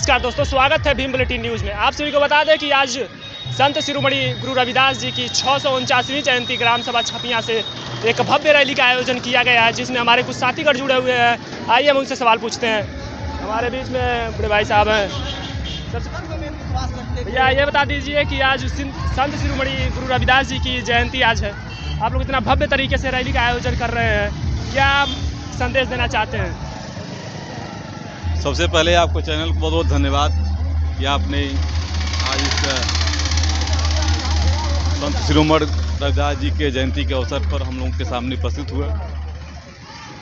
नमस्कार दोस्तों, स्वागत है भीम बुलेटिन न्यूज़ में। आप सभी को बता दें कि आज संत शिरोमणि गुरु रविदास जी की 649वीं जयंती ग्राम सभा छपिया से एक भव्य रैली का आयोजन किया गया है, जिसमें हमारे कुछ साथीगण जुड़े हुए हैं। आइए हम उनसे सवाल पूछते हैं। हमारे बीच में बड़े भाई साहब हैं। भैया ये बता दीजिए कि आज संत शिरोमणि गुरु रविदास जी की जयंती आज है, आप लोग इतना भव्य तरीके से रैली का आयोजन कर रहे हैं, क्या संदेश देना चाहते हैं? सबसे पहले आपको चैनल को बहुत बहुत धन्यवाद कि आपने आज इस संत शिरोमणि रविदास जी के जयंती के अवसर पर हम लोगों के सामने उपस्थित हुए।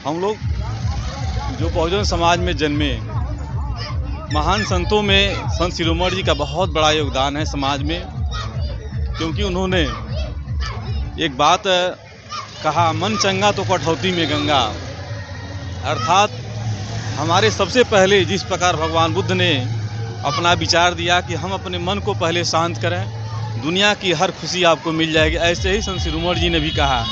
हम लोग जो बहुजन समाज में जन्मे महान संतों में संत शिरोमणि जी का बहुत बड़ा योगदान है समाज में, क्योंकि उन्होंने एक बात कहा, मन चंगा तो कठौती में गंगा। अर्थात हमारे सबसे पहले जिस प्रकार भगवान बुद्ध ने अपना विचार दिया कि हम अपने मन को पहले शांत करें, दुनिया की हर खुशी आपको मिल जाएगी, ऐसे ही संत शिरोमणि जी ने भी कहा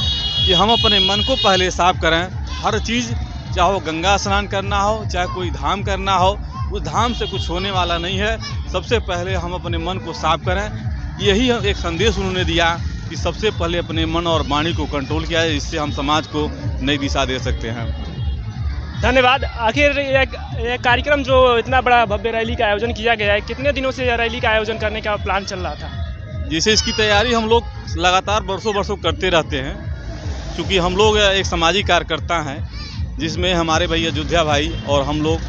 कि हम अपने मन को पहले साफ करें। हर चीज़, चाहे वो गंगा स्नान करना हो, चाहे कोई धाम करना हो, उस धाम से कुछ होने वाला नहीं है। सबसे पहले हम अपने मन को साफ करें। यही एक संदेश उन्होंने दिया कि सबसे पहले अपने मन और वाणी को कंट्रोल किया है, इससे हम समाज को नई दिशा दे सकते हैं। धन्यवाद। आखिर ये कार्यक्रम जो इतना बड़ा भव्य रैली का आयोजन किया गया है, कितने दिनों से यह रैली का आयोजन करने का प्लान चल रहा था? जैसे इसकी तैयारी हम लोग लगातार बरसों करते रहते हैं, क्योंकि हम लोग एक सामाजिक कार्यकर्ता हैं, जिसमें हमारे भाई अयोध्या भाई और हम लोग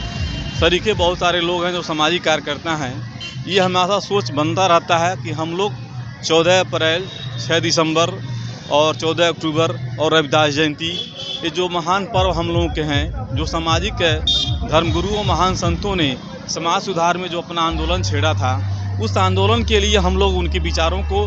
सरीखे बहुत सारे लोग हैं जो सामाजिक कार्यकर्ता हैं। ये हमारा सोच बनता रहता है कि हम लोग 14 अप्रैल, 6 दिसंबर और 14 अक्टूबर और रविदास जयंती, ये जो महान पर्व हम लोगों के हैं, जो सामाजिक धर्मगुरुओं महान संतों ने समाज सुधार में जो अपना आंदोलन छेड़ा था, उस आंदोलन के लिए हम लोग उनके विचारों को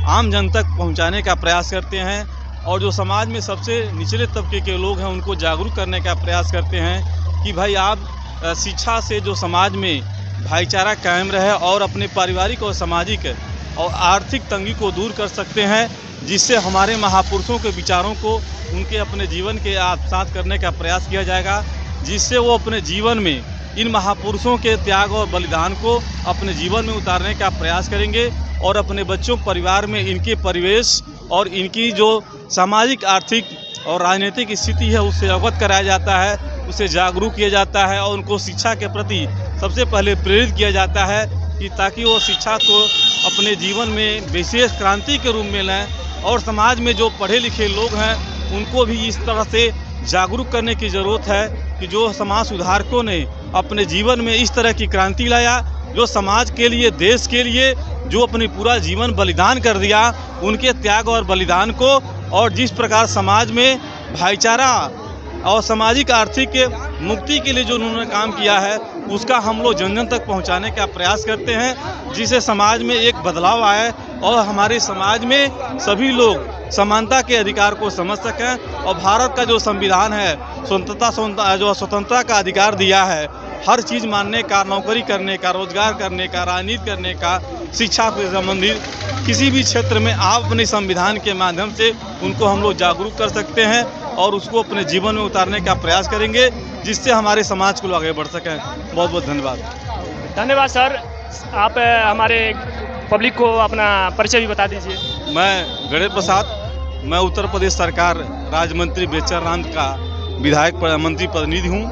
आम जन तक पहुंचाने का प्रयास करते हैं, और जो समाज में सबसे निचले तबके के लोग हैं उनको जागरूक करने का प्रयास करते हैं कि भाई आप शिक्षा से जो समाज में भाईचारा कायम रहे और अपने पारिवारिक और सामाजिक और आर्थिक तंगी को दूर कर सकते हैं, जिससे हमारे महापुरुषों के विचारों को उनके अपने जीवन के आत्मसात करने का प्रयास किया जाएगा, जिससे वो अपने जीवन में इन महापुरुषों के त्याग और बलिदान को अपने जीवन में उतारने का प्रयास करेंगे, और अपने बच्चों परिवार में इनके परिवेश और इनकी जो सामाजिक, आर्थिक और राजनीतिक स्थिति है उससे अवगत कराया जाता है, उसे जागरूक किया जाता है और उनको शिक्षा के प्रति सबसे पहले प्रेरित किया जाता है, कि ताकि वो शिक्षा को अपने जीवन में विशेष क्रांति के रूप में लें, और समाज में जो पढ़े लिखे लोग हैं उनको भी इस तरह से जागरूक करने की ज़रूरत है कि जो समाज सुधारकों ने अपने जीवन में इस तरह की क्रांति लाया, जो समाज के लिए, देश के लिए जो अपनी पूरा जीवन बलिदान कर दिया, उनके त्याग और बलिदान को, और जिस प्रकार समाज में भाईचारा और सामाजिक आर्थिक मुक्ति के लिए जो उन्होंने काम किया है, उसका हम लोग जन जन तक पहुंचाने का प्रयास करते हैं, जिससे समाज में एक बदलाव आए और हमारे समाज में सभी लोग समानता के अधिकार को समझ सकें। और भारत का जो संविधान है, स्वतंत्रता का अधिकार दिया है, हर चीज़ मानने का, नौकरी करने का, रोजगार करने का, राजनीति करने का, शिक्षा से संबंधित किसी भी क्षेत्र में आप अपने संविधान के माध्यम से उनको हम लोग जागरूक कर सकते हैं और उसको अपने जीवन में उतारने का प्रयास करेंगे, जिससे हमारे समाज को आगे बढ़ सकें। बहुत बहुत धन्यवाद। धन्यवाद सर। आप हमारे पब्लिक को अपना परिचय भी बता दीजिए। मैं गणेश प्रसाद, मैं उत्तर प्रदेश सरकार राज्य मंत्री बेचर राम का विधायक मंत्री प्रतिनिधि हूँ,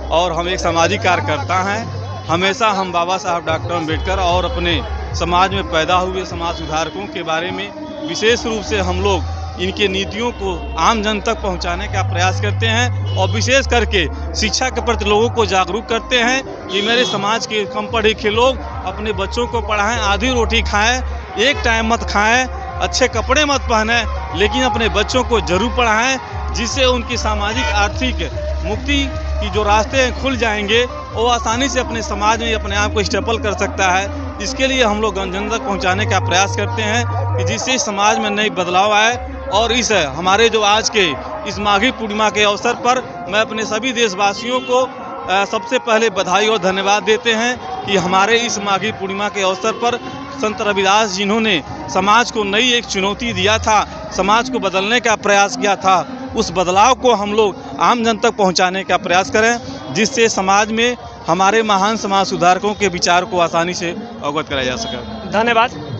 और हम एक सामाजिक कार्यकर्ता हैं। हमेशा हम बाबा साहब डॉक्टर अम्बेडकर और अपने समाज में पैदा हुए समाज सुधारकों के बारे में विशेष रूप से हम लोग इनके नीतियों को आम जन तक पहुंचाने का प्रयास करते हैं, और विशेष करके शिक्षा के प्रति लोगों को जागरूक करते हैं कि मेरे समाज के कम पढ़े लिखे लोग अपने बच्चों को पढ़ाएं, आधी रोटी खाएं, एक टाइम मत खाएं, अच्छे कपड़े मत पहने, लेकिन अपने बच्चों को जरूर पढ़ाएं, जिससे उनकी सामाजिक आर्थिक मुक्ति की जो रास्ते हैं खुल जाएंगे, वो आसानी से अपने समाज में अपने आप को स्टेबल कर सकता है। इसके लिए हम लोग जन तक पहुँचाने का प्रयास करते हैं कि जिससे समाज में नई बदलाव आए। और इस हमारे जो आज के इस माघी पूर्णिमा के अवसर पर मैं अपने सभी देशवासियों को सबसे पहले बधाई और धन्यवाद देते हैं कि हमारे इस माघी पूर्णिमा के अवसर पर संत रविदास जिन्होंने समाज को नई एक चुनौती दिया था, समाज को बदलने का प्रयास किया था, उस बदलाव को हम लोग आम जन तक पहुंचाने का प्रयास करें, जिससे समाज में हमारे महान समाज सुधारकों के विचार को आसानी से अवगत कराया जा सका। धन्यवाद।